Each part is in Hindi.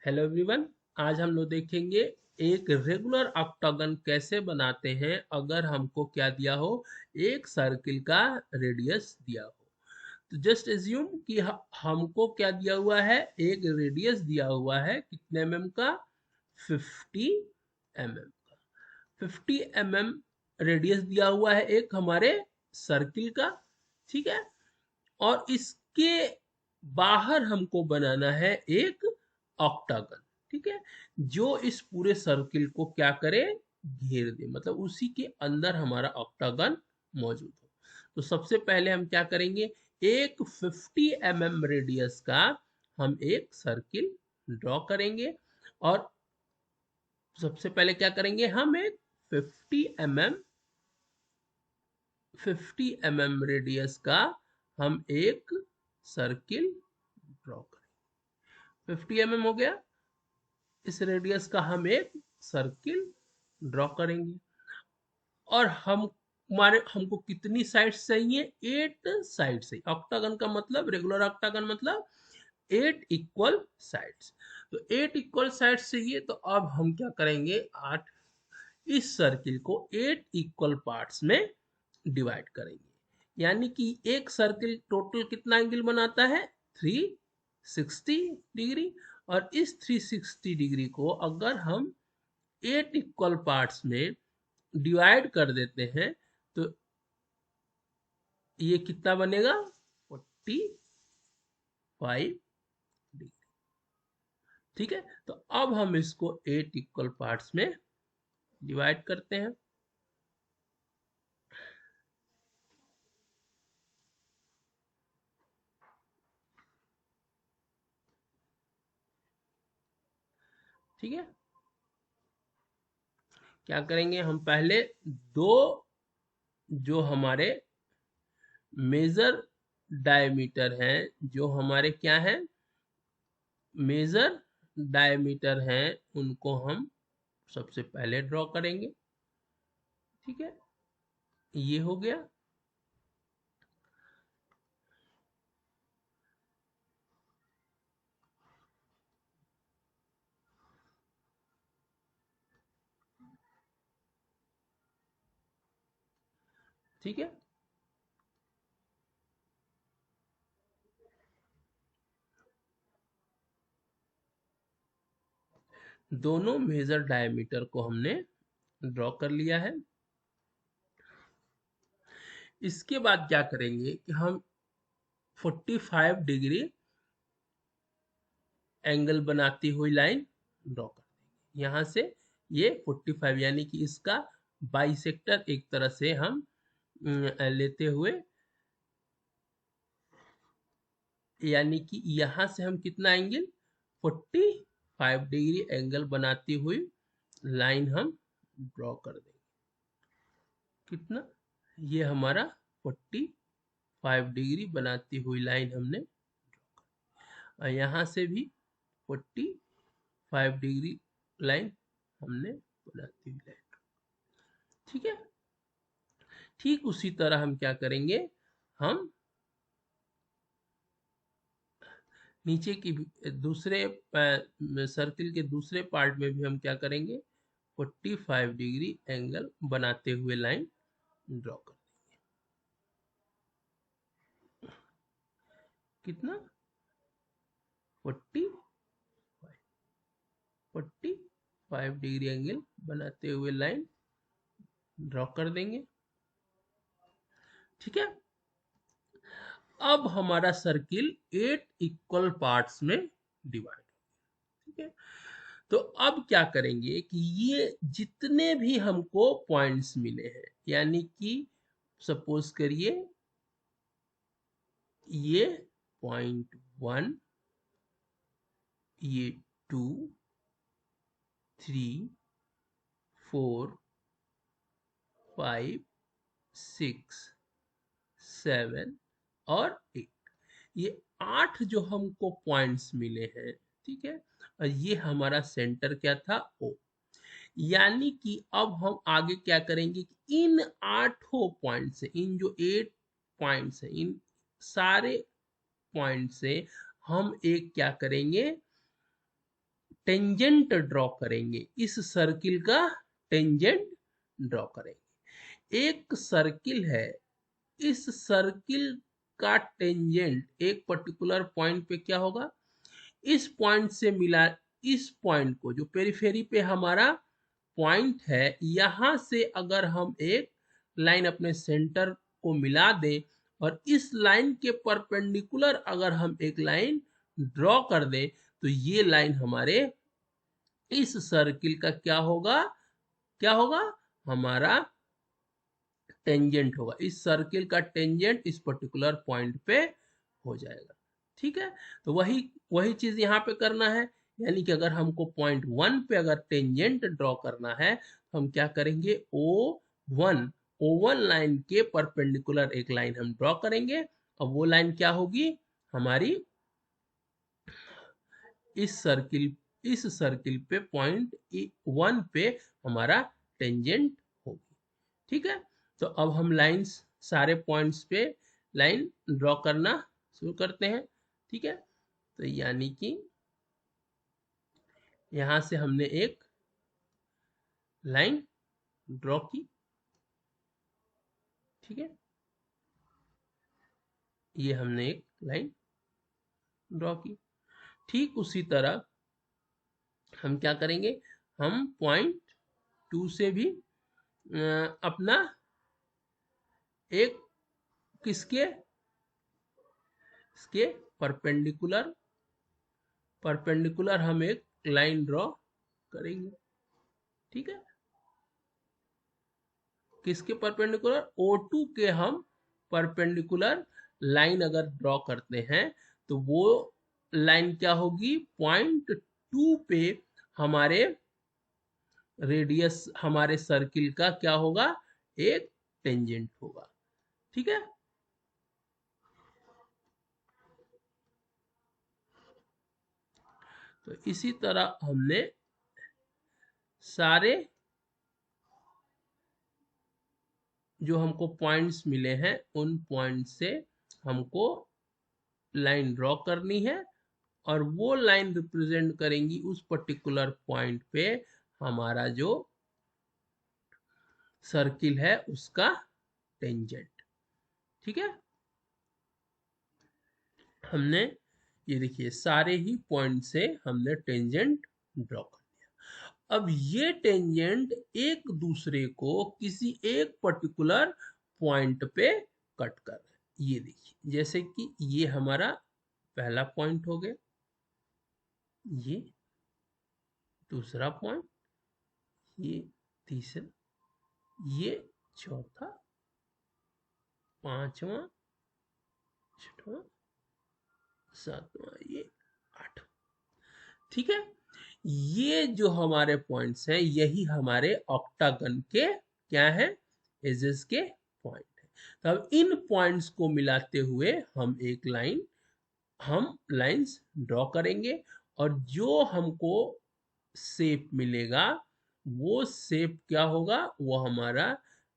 Hello everyone. आज हम लोग देखेंगे एक रेगुलर ऑक्टागन कैसे बनाते हैं अगर हमको क्या दिया हो, एक सर्किल का रेडियस दिया हो। तो जस्ट एज्यूम कि हमको क्या दिया हुआ है, एक रेडियस दिया हुआ है कितने एमएम का, 50 एमएम का। 50 एमएम रेडियस दिया हुआ है एक हमारे सर्किल का, ठीक है। और इसके बाहर हमको बनाना है एक ऑक्टागन, ठीक है, जो इस पूरे सर्किल को क्या करे, घेर दे, मतलब उसी के अंदर हमारा ऑक्टागन मौजूद हो। तो सबसे पहले हम क्या करेंगे, एक 50 एमएम रेडियस का हम एक सर्किल ड्रॉ करेंगे। और सबसे पहले क्या करेंगे, हम एक 50 एमएम रेडियस का हम एक सर्किल ड्रॉ करें। 50 एमएम हो गया, इस रेडियस का हम एक सर्किल ड्रॉ करेंगे। और हमको कितनी साइड्स चाहिए, 8 साइड चाहिए। ऑक्टागन का मतलब, रेगुलर ऑक्टागन मतलब 8 इक्वल साइड्स। तो 8 इक्वल साइड्स चाहिए, तो अब हम क्या करेंगे, 8 इस सर्किल को 8 इक्वल पार्ट्स में डिवाइड करेंगे। यानी कि एक सर्किल टोटल कितना एंगल बनाता है, 360 डिग्री। और इस 360 डिग्री को अगर हम 8 इक्वल पार्ट्स में डिवाइड कर देते हैं तो ये कितना बनेगा, 45 डिग्री, ठीक है। तो अब हम इसको 8 इक्वल पार्ट्स में डिवाइड करते हैं। ठीक है, क्या करेंगे हम, पहले दो जो हमारे मेजर डायमीटर हैं, जो हमारे क्या हैं, मेजर डायमीटर हैं, उनको हम सबसे पहले ड्रॉ करेंगे। ठीक है, ये हो गया। ठीक है, दोनों मेजर डायमीटर को हमने ड्रॉ कर लिया है। इसके बाद क्या करेंगे कि हम 45 डिग्री एंगल बनाती हुई लाइन ड्रॉ कर देंगे यहां से। ये 45 यानी कि इसका बाइसेक्टर एक तरह से हम लेते हुए, यानी कि यहां से हम कितना एंगल, 45 डिग्री एंगल बनाती हुई लाइन हम ड्रॉ कर देंगे। कितना, ये हमारा 45 डिग्री बनाती हुई लाइन हमने, और यहाँ से भी 45 डिग्री लाइन हमने बनाती हुई लाइन। ठीक है, ठीक उसी तरह हम क्या करेंगे, हम नीचे की दूसरे सर्किल के दूसरे पार्ट में भी हम क्या करेंगे, 45 डिग्री एंगल बनाते हुए लाइन ड्रॉ कर देंगे। कितना, 40 45 डिग्री एंगल बनाते हुए लाइन ड्रॉ कर देंगे। ठीक है, अब हमारा सर्किल 8 इक्वल पार्ट्स में डिवाइड। ठीक है, तो अब क्या करेंगे कि ये जितने भी हमको पॉइंट्स मिले हैं, यानी कि सपोज करिए ये .1, ये 2, 3, 4, 5, 6, 7 और 8, ये 8 जो हमको पॉइंट्स मिले हैं। ठीक है, और ये हमारा सेंटर क्या था, ओ। यानी कि अब हम आगे क्या करेंगे कि इन 8 पॉइंट से, इन जो 8 पॉइंट्स हैं, इन सारे पॉइंट से हम एक क्या करेंगे, टेंजेंट ड्रॉ करेंगे, इस सर्किल का टेंजेंट ड्रॉ करेंगे। एक सर्किल है, इस सर्किल का टेंजेंट एक पर्टिकुलर पॉइंट पे क्या होगा, इस पॉइंट से मिला, इस पॉइंट को जो पेरिफेरी पे हमारा पॉइंट है, यहां से अगर हम एक लाइन अपने सेंटर को मिला दें और इस लाइन के परपेंडिकुलर अगर हम एक लाइन ड्रॉ कर दें, तो ये लाइन हमारे इस सर्किल का क्या होगा, क्या होगा, हमारा टेंजेंट होगा। इस सर्किल का टेंजेंट इस पर्टिकुलर पॉइंट पे हो जाएगा। ठीक है, तो वही वही चीज यहाँ पे करना है। यानी कि अगर हमको पॉइंट 1 पे अगर टेंजेंट ड्रॉ करना है, तो हम क्या करेंगे, O1 लाइन के परपेंडिकुलर एक लाइन हम ड्रॉ करेंगे, और वो लाइन क्या होगी हमारी, इस सर्किल पे पॉइंट 1 पे हमारा टेंजेंट होगी। ठीक है, तो अब हम लाइंस सारे पॉइंट्स पे लाइन ड्रॉ करना शुरू करते हैं। ठीक है, तो यानी कि यहां से हमने एक लाइन ड्रॉ की। ठीक है, ये हमने एक लाइन ड्रॉ की। ठीक उसी तरह हम क्या करेंगे, हम पॉइंट 2 से भी अपना एक किसके, इसके परपेंडिकुलर हम एक लाइन ड्रॉ करेंगे। ठीक है, किसके परपेंडिकुलर, O2 के हम परपेंडिकुलर लाइन अगर ड्रॉ करते हैं, तो वो लाइन क्या होगी, पॉइंट 2 पे हमारे रेडियस, हमारे सर्किल का क्या होगा, एक टेंजेंट होगा। ठीक है, तो इसी तरह हमने सारे जो हमको पॉइंट्स मिले हैं, उन पॉइंट से हमको लाइन ड्रॉ करनी है, और वो लाइन रिप्रेजेंट करेंगी उस पर्टिकुलर पॉइंट पे हमारा जो सर्किल है उसका टेंजेंट। ठीक है, हमने ये देखिए सारे ही पॉइंट से हमने टेंजेंट ड्रॉ कर दिया। अब ये टेंजेंट एक दूसरे को किसी एक पर्टिकुलर पॉइंट पे कट कर रहे हैं। ये देखिए, जैसे कि ये हमारा पहला पॉइंट हो गया, ये दूसरा पॉइंट, ये तीसरा, ये चौथा, पांचवा, छठवां, सातवां, ये आठवां। ठीक है, ये जो हमारे पॉइंट्स हैं, यही हमारे ऑक्टागन के क्या है, एजेस के पॉइंट है। तो अब इन पॉइंट्स को मिलाते हुए हम एक लाइन, हम लाइंस ड्रॉ करेंगे, और जो हमको शेप मिलेगा, वो शेप क्या होगा, वो हमारा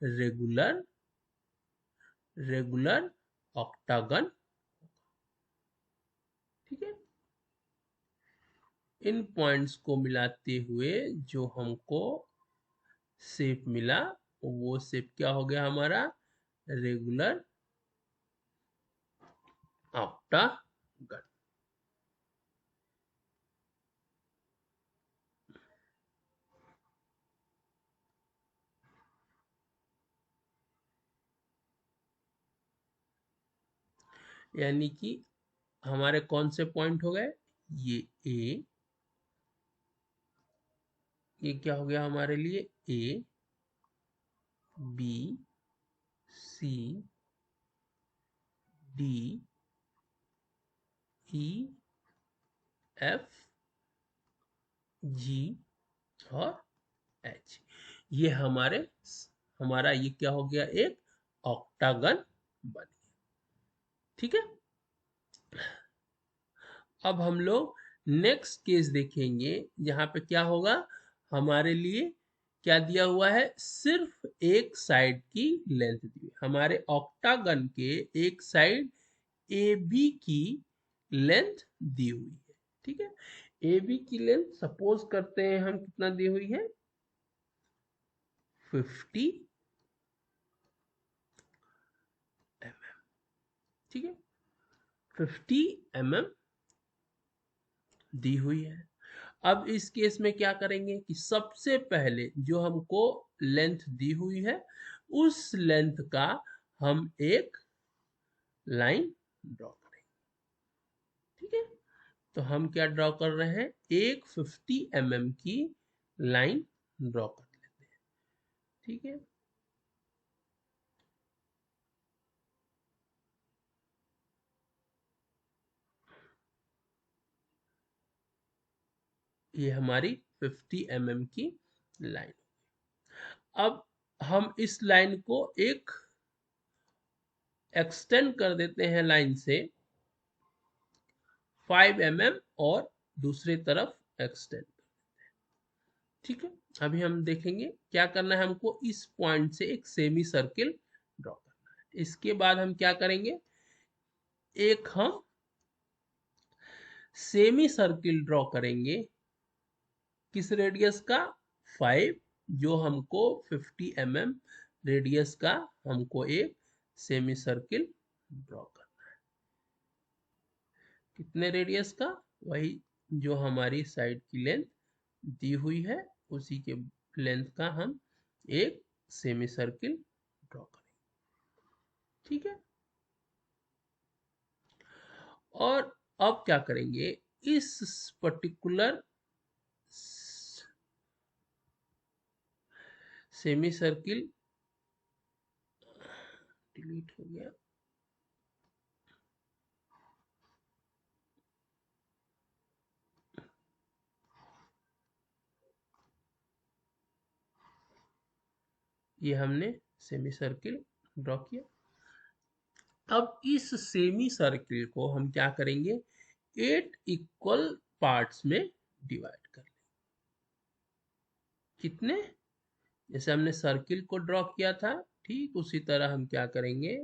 रेगुलर रेगुलर ऑक्टागन। ठीक है, इन पॉइंट्स को मिलाते हुए जो हमको शेप मिला, वो शेप क्या हो गया हमारा, रेगुलर ऑक्टागन। यानी कि हमारे कौन से पॉइंट हो गए, ये ए, ये क्या हो गया हमारे लिए, ए, बी, सी, डी, ई, एफ, जी और एच। ये हमारा ये क्या हो गया, एक ऑक्टागन बन गया। ठीक है, अब हम लोग नेक्स्ट केस देखेंगे, जहां पे क्या होगा, हमारे लिए क्या दिया हुआ है, सिर्फ एक साइड की लेंथ दी है, हमारे ऑक्टागन के एक साइड ए बी की लेंथ दी हुई है। ठीक है, ए बी की लेंथ सपोज करते हैं हम कितना दी हुई है 50 mm, ठीक है 50 mm दी हुई है। अब इस केस में क्या करेंगे कि सबसे पहले जो हमको लेंथ दी हुई है उस लेंथ का हम एक लाइन ड्रॉ करेंगे। ठीक है तो हम क्या ड्रॉ कर रहे हैं एक 50 mm की लाइन ड्रॉ कर लेते हैं। ठीक है ये हमारी 50 mm की लाइन। अब हम इस लाइन को एक एक्सटेंड कर देते हैं लाइन से 5 mm और दूसरी तरफ एक्सटेंड। ठीक है अभी हम देखेंगे क्या करना है हमको इस पॉइंट से एक सेमी सर्किल ड्रॉ करना है। इसके बाद हम क्या करेंगे एक हम सेमी सर्किल ड्रॉ करेंगे किस रेडियस का 5 जो हमको 50 mm रेडियस का हमको एक सेमी सर्किल ड्रॉ करना है। कितने रेडियस का वही जो हमारी साइड की लेंथ दी हुई है उसी के लेंथ का हम एक सेमी सर्किल ड्रॉ करेंगे। ठीक है और अब क्या करेंगे इस पर्टिकुलर सेमी सर्किल डिलीट हो गया ये हमने सेमी सर्किल ड्रॉ किया। अब इस सेमी सर्किल को हम क्या करेंगे 8 इक्वल पार्ट्स में डिवाइड कर लेंगे। कितने जैसे हमने सर्किल को ड्रॉ किया था ठीक उसी तरह हम क्या करेंगे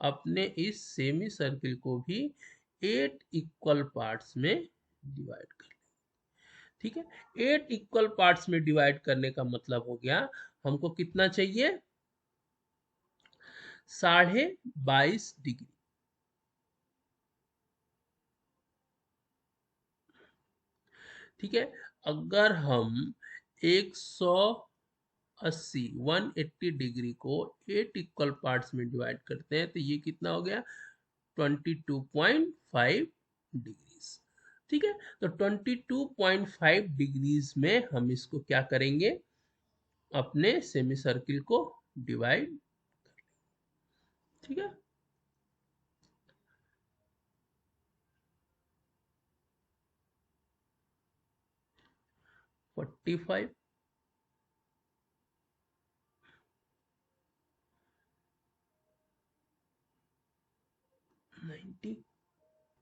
अपने इस सेमी सर्किल को भी 8 इक्वल पार्ट्स में डिवाइड कर लेंगे। ठीक है 8 इक्वल पार्ट्स में डिवाइड करने का मतलब हो गया हमको कितना चाहिए 22.5 डिग्री। ठीक है अगर हम 180 डिग्री को 8 इक्वल पार्ट्स में डिवाइड करते हैं तो ये कितना हो गया 22.5 डिग्रीज। ठीक है तो 22.5 डिग्रीज में हम इसको क्या करेंगे अपने सेमी सर्किल को डिवाइड। ठीक है 45 90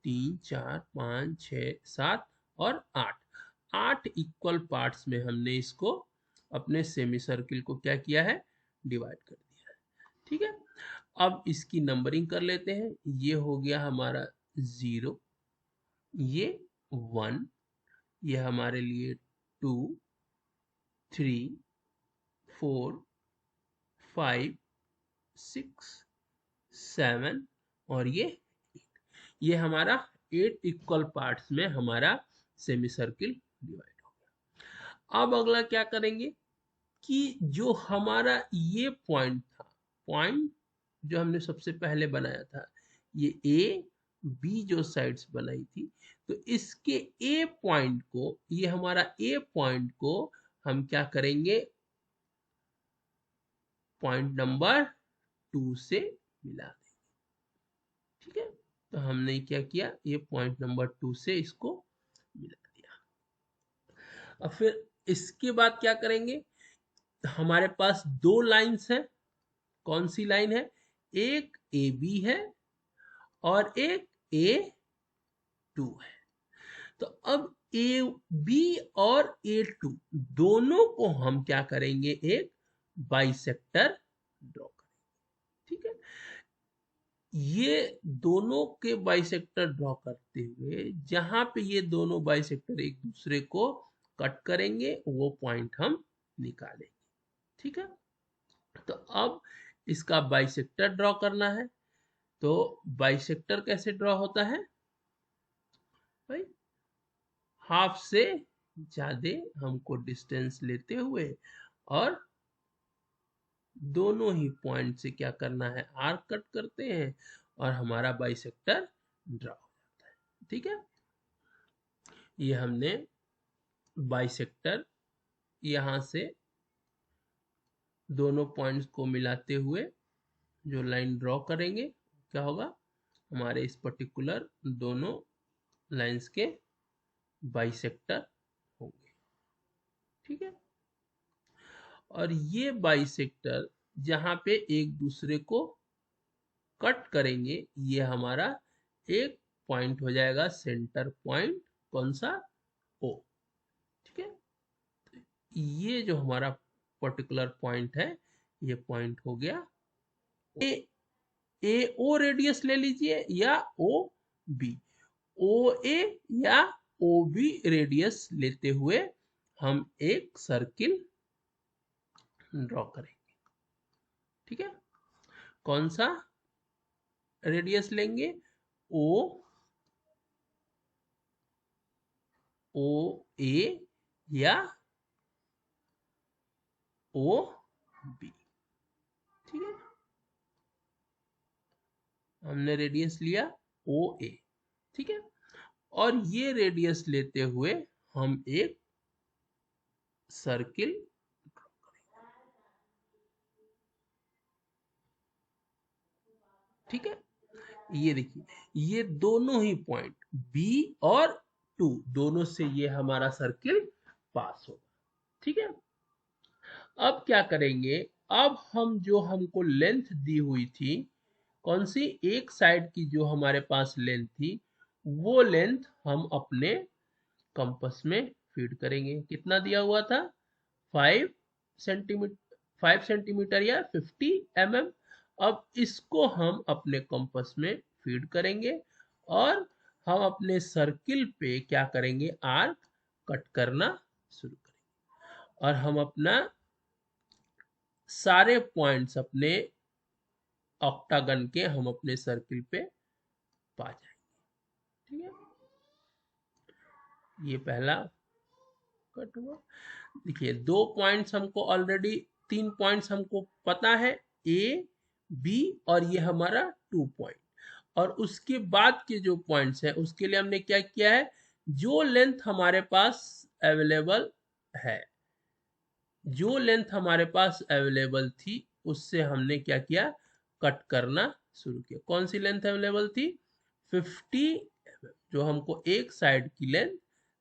3 4 5 6 7 और 8 इक्वल पार्ट्स में हमने इसको अपने सेमी सर्किल को क्या किया है डिवाइड कर दिया है। ठीक है अब इसकी नंबरिंग कर लेते हैं ये हो गया हमारा 0 ये 1 ये हमारे लिए 2 3 4 5 6 7 और ये हमारा 8 इक्वल पार्ट्स में हमारा सेमी सर्किल डिवाइड हो गया। अब अगला क्या करेंगे कि जो हमारा ये पॉइंट था पॉइंट जो हमने सबसे पहले बनाया था ये ए बी जो साइड्स बनाई थी तो इसके ए पॉइंट को ये हमारा ए पॉइंट को हम क्या करेंगे पॉइंट नंबर 2 से मिला देंगे। ठीक है तो हमने क्या किया ये पॉइंट नंबर 2 से इसको मिला दिया। अब फिर इसके बाद क्या करेंगे हमारे पास दो लाइंस है कौन सी लाइन है एक ए बी है और एक ए टू है। तो अब ए बी और ए टू दोनों को हम क्या करेंगे एक बाइसेक्टर ड्रॉ करेंगे। ठीक है ये दोनों के बाइसेक्टर ड्रॉ करते हुए जहां पे ये दोनों बाइसेक्टर एक दूसरे को कट करेंगे वो पॉइंट हम निकालेंगे। ठीक है, तो अब इसका बाइसेक्टर ड्रॉ करना है। तो बाइसेक्टर कैसे ड्रॉ होता है भाई? हाफ से ज्यादा हमको डिस्टेंस लेते हुए और दोनों ही पॉइंट से क्या करना है, आर्क कट करते हैं और हमारा बाइसेक्टर ड्रॉ हो जाता है। ठीक है, ये हमने बाइसेक्टर यहां से दोनों पॉइंट्स को मिलाते हुए जो लाइन ड्रॉ करेंगे क्या होगा, हमारे इस पर्टिकुलर दोनों लाइंस के बाइसेक्टर होंगे। ठीक है, और ये बाइसेक्टर जहां पे एक दूसरे को कट करेंगे ये हमारा एक पॉइंट हो जाएगा, सेंटर पॉइंट। कौन सा? ओ। ठीक है, ये जो हमारा पर्टिकुलर पॉइंट है ये पॉइंट हो गया ए। ए ओ रेडियस ले लीजिए या ओ बी, ओ ए या ओ बी रेडियस लेते हुए हम एक सर्किल ड्रॉ करेंगे। ठीक है, कौन सा रेडियस लेंगे? ओ ओ ए या ओ बी। ठीक है, हमने रेडियस लिया ओ ए। ठीक है, और ये रेडियस लेते हुए हम एक सर्किल, ठीक है, ये देखिए ये दोनों ही पॉइंट बी और टू दोनों से ये हमारा सर्किल पास होगा। ठीक है, अब क्या करेंगे, अब हम जो हमको लेंथ दी हुई थी, कौन सी, एक साइड की जो हमारे पास लेंथ थी वो लेंथ हम अपने कंपास में फीड करेंगे। कितना दिया हुआ था? 5 सेंटीमीटर, 5 सेंटीमीटर या 50 mm। अब इसको हम अपने कंपास में फीड करेंगे और हम अपने सर्किल पे क्या करेंगे, आर्क कट करना शुरू करेंगे और हम अपना सारे पॉइंट्स अपने ऑक्टागन के हम अपने सर्किल पे पा जाएंगे। ठीक है, ये पहला कट हुआ। देखिए दो पॉइंट्स हमको ऑलरेडी, तीन पॉइंट्स हमको पता है, ए बी और ये हमारा 2 पॉइंट। और उसके बाद के जो पॉइंट्स हैं उसके लिए हमने क्या किया है, जो लेंथ हमारे पास अवेलेबल है, जो लेंथ हमारे पास अवेलेबल थी उससे हमने क्या किया, कट करना शुरू किया। कौन सी लेंथ अवेलेबल थी? 50 जो हमको एक साइड की लेंथ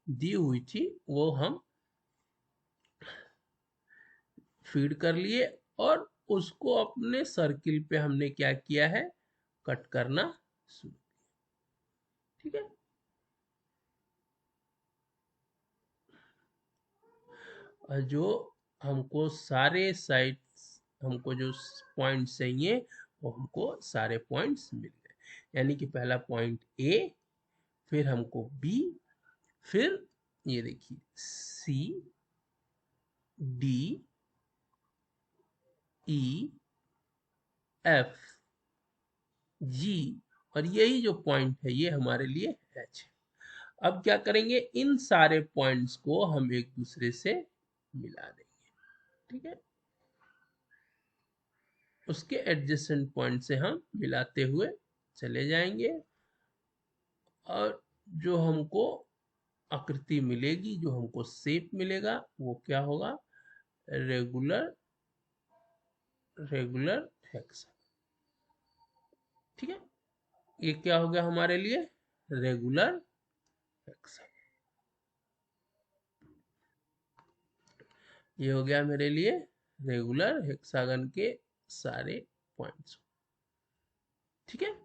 दी हुई थी वो हम फीड कर लिए और उसको अपने सर्किल पे हमने क्या किया है, कट करना शुरू किया। ठीक है, और जो हमको सारे साइड्स, हमको जो पॉइंट्स चाहिए वो हमको सारे पॉइंट्स मिल गए। यानी कि पहला पॉइंट ए, फिर हमको बी, फिर ये देखिए सी, डी, ई, एफ, जी, और यही जो पॉइंट है ये हमारे लिए एच है। अब क्या करेंगे, इन सारे पॉइंट्स को हम एक दूसरे से मिला देंगे। ठीक है, उसके एडजेसेंट पॉइंट से हम मिलाते हुए चले जाएंगे और जो हमको आकृति मिलेगी, जो हमको शेप मिलेगा वो क्या होगा, रेगुलर, रेगुलर हेक्सागन। ठीक है, ये क्या हो गया हमारे लिए, रेगुलर हेक्सागन। ये हो गया मेरे लिए रेगुलर हेक्सागन के सारे पॉइंट्स। ठीक है,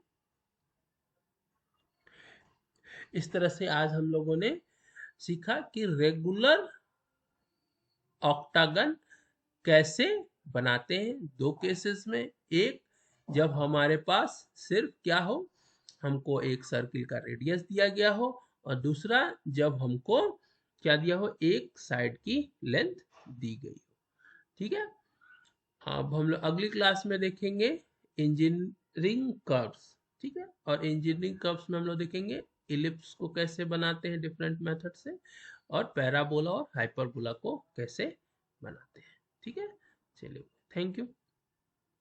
इस तरह से आज हम लोगों ने सीखा कि रेगुलर ऑक्टागन कैसे बनाते हैं। दो केसेस में, एक जब हमारे पास सिर्फ क्या हो, हमको एक सर्किल का रेडियस दिया गया हो, और दूसरा जब हमको क्या दिया हो, एक साइड की लेंथ दी गई हो। ठीक है, अब हम लोग अगली क्लास में देखेंगे इंजीनियरिंग कर्व्स। ठीक है, और इंजीनियरिंग कर्व्स में हम लोग देखेंगे इलिप्स को कैसे बनाते हैं डिफरेंट मेथड से, और पैराबोला और हाइपरबोला को कैसे बनाते हैं। ठीक है, चलिए, थैंक यू।